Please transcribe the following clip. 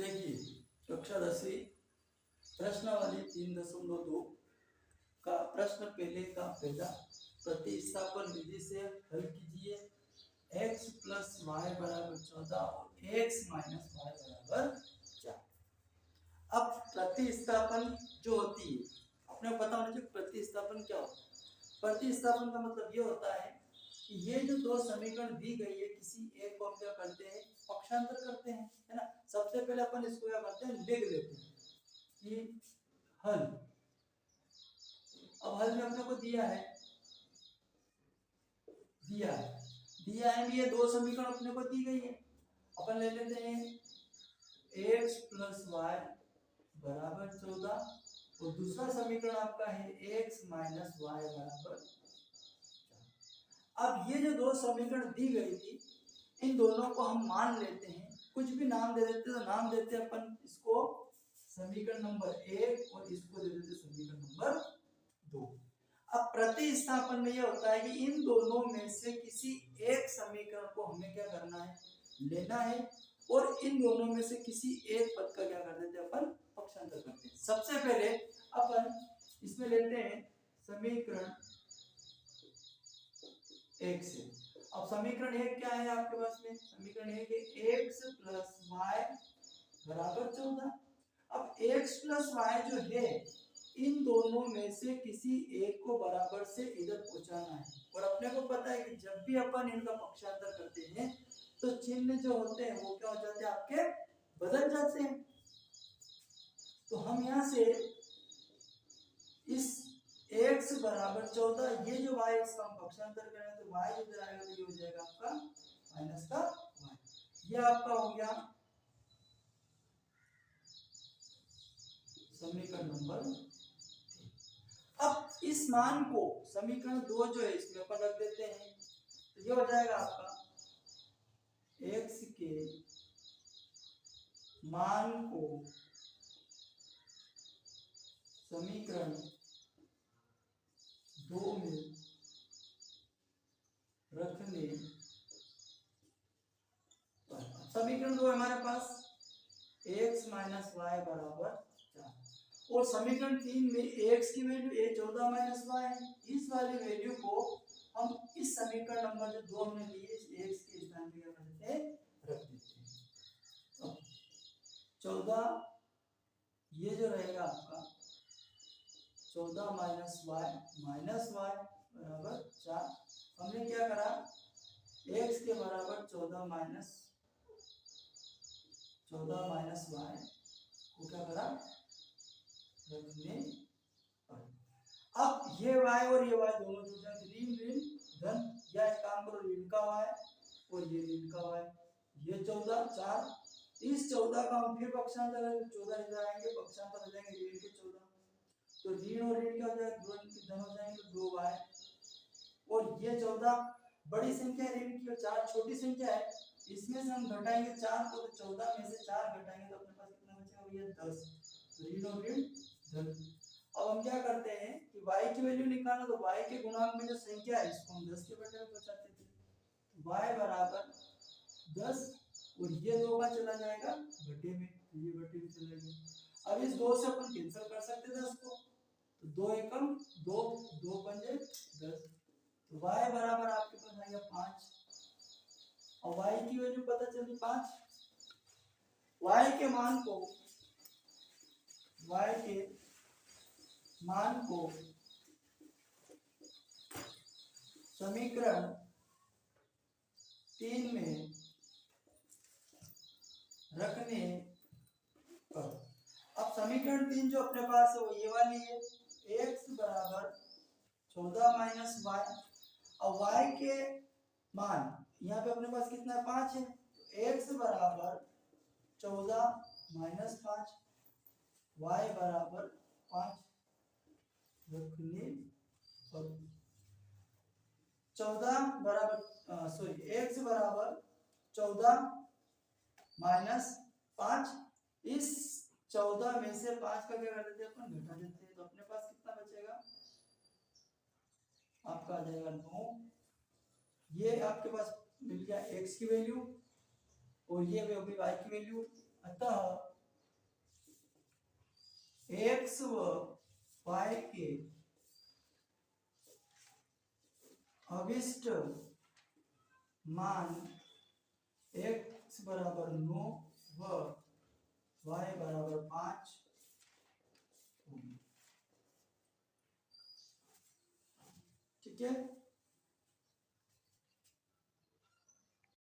देखिए कक्षा 10वीं प्रश्नावली 3.2 का प्रश्न पहले का पहला प्रतिस्थापन विधि से हल कीजिए। x प्लस वाई बराबर 14 और x माइनस वाई बराबर 4। अब प्रतिस्थापन जो होती है अपने पता होना चाहिए प्रतिस्थापन क्या होता है। प्रतिस्थापन का मतलब ये होता है कि ये जो दो समीकरण दी गई है किसी एक को हम क्या करते हैं पक्षांतर करते हैं, है ना। सबसे पहले अपन इसको क्या करते हैं लिख लेते हैं कि हल। अब हल में अपने को दिया है ये दो समीकरण अपने को दी गई है। अपन ले लेते हैं x प्लस वाई बराबर 14 और दूसरा समीकरण आपका है x माइनस वाई बराबर। अब ये जो दो समीकरण दी गई थी इन दोनों को हम मान लेते हैं, कुछ भी नाम दे देते, तो नाम देते हैं अपन इसको समीकरण नंबर 1 और इसको दे देते समीकरण नंबर 2। अब प्रतिस्थापन में यह होता है कि इन दोनों में से किसी एक समीकरण को हमें क्या करना है लेना है और इन दोनों में से किसी एक पद का क्या कर देते हैं अपन पक्षांतर करते हैं। सबसे पहले अपन इसमें लेते हैं समीकरण 1 से। अब समीकरण 1 क्या है आपके पास में, समीकरण 1 है x प्लस वाई बराबर 14। अब x प्लस वाई जो है इन दोनों में से किसी एक को बराबर से इधर पहुंचाना है और अपने को पता है कि जब भी अपन इनका पक्षांतर करते हैं तो चिन्ह जो होते हैं वो क्या हो जाते हैं आपके बदल जाते हैं। तो हम यहाँ से इस x बराबर 14 ये जो y का हम पक्षांतर करें तो y इधर आएगा तो ये हो जाएगा आपका माइनस का y। ये आपका हो गया समीकरण नंबर। अब इस मान को समीकरण 2 जो है इसमें अपन रख देते हैं तो ये हो जाएगा आपका x के मान को समीकरण 2 में रखने पर समीकरण 2 हमारे पास x माइनस वाई बराबर 4 और समीकरण 3 में x की वैल्यू 14 माइनस वाई है। इस वाली वैल्यू को हम इस समीकरण नंबर जो 2 हमने लिए इस x के स्थान पे क्या करते हैं रख देते हैं। तो 14 ये जो रहेगा आपका 14 माइनस वाई बराबर 4। हमने क्या करा x के बराबर 14 माइनस वाई को क्या करा रखने पर। अब ये y और ये y दोनों जुड़ जाए ऋण ऋण धन, या एक काम करो ऋण का y और ये ऋण का y, ये 14 4 इस 14 का हम फिर पक्षांतर करेंगे 14 इधर आएंगे पक्षांतर हो जाएंगे ऋण के 14 तो ऋण और ऋण क्या हो जाएगा धन हो जाएंगे 2y और ये 14 बड़ी संख्या है ऋण की और 4 छोटी संख्या है इसमें से हम घटाएंगे 4 को तो 14 में से 4 घटाएंगे तो अपने पास कितना बचेगा भैया 10। तो ऋण और ऋण धन। अब हम क्या करते हैं कि y की वैल्यू निकालना तो y के गुणांक में जो संख्या है इसको हम 10 के बटे में बचाते थे y बराबर 10 और ये 2 का चला जाएगा बटे में तो ये बटे में चला गया। अब इस 2 से अपन कैंसिल कर सकते थे 10 को तो 2 एकम 2 2 पंजे 10 तो y बराबर आपके पास आ गया 5 और y की वैल्यू पता चली 5। y के मान को समीकरण 3 में रखने पर। अब समीकरण 3 जो अपने पास है वो ये वाली है x बराबर 14 माइनस वाई और y के मान यहाँ पे अपने पास कितना है 5 है तो x बराबर 14 माइनस 5 y बराबर 5 रखने पर 14 बराबर x बराबर 14 माइनस 5 इस 14 में से 5 का क्या कर देते हैं अपन घटा देते हैं तो अपने पास कितना बचेगा आपका आ जाएगा 9। ये आपके पास मिल गया x की वैल्यू और ये होगी y की वैल्यू। अतः x व y के अभिष्ट मान x बराबर 9 व y बराबर 5 ठीक है।